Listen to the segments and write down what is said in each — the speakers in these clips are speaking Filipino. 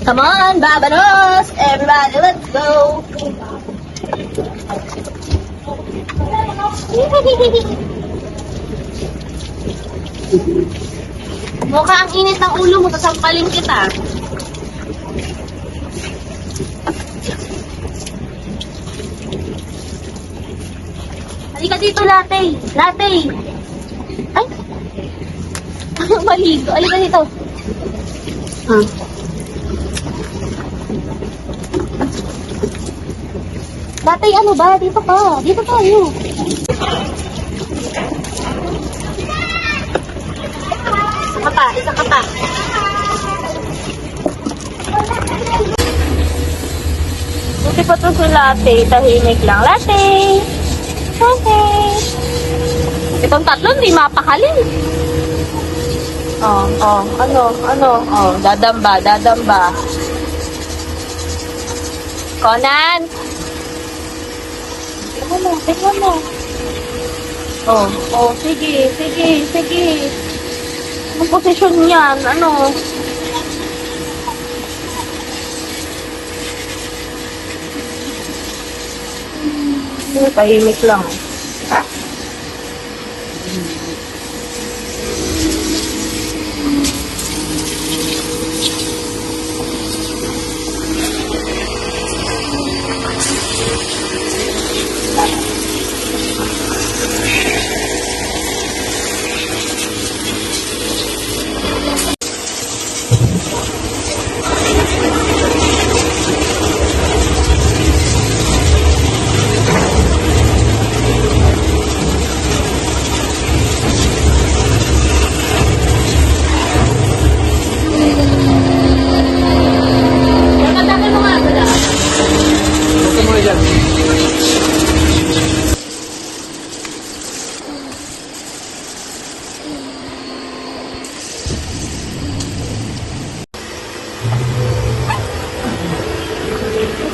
Come on, Babanos! Everybody, let's go! Mukha ang init ng ulo mo, sasampalin kita. Halika dito, latte. Latte. Ay. Maligo. Halika dito. Latte, ano ba? Dito ka. Dito tayo. Isa ka pa. Buti pa to si latte. Tahimik lang. Latte. Okay. Itong tatlo, hindi mapakalin. Dadamba. Conan! Tingnan mo. Sige. Anong posisyon niyan? Ano? Tahimik lang.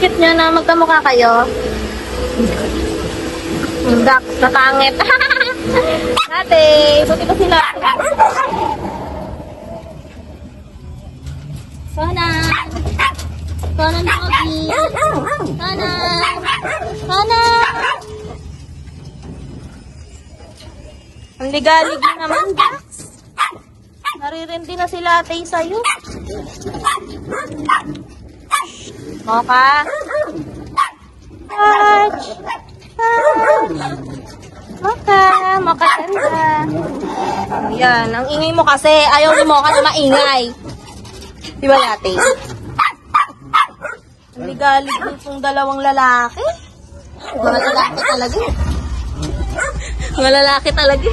Cute nyo na magkamukha kayo. Duck, nakangit. Ate, buti pa sila. Conan, Pogi. Conan. Ang ligalig na naman, Dax. Naririndi na sila ate sa'yo. Moka. Touch. Moka ganda. Ayan, ang ingay mo kasi. Ayaw ni Moka na maingay. Di ba natin? Ang ligalig nitong dalawang lalaki. Mga lalaki talaga. Mga lalaki talaga.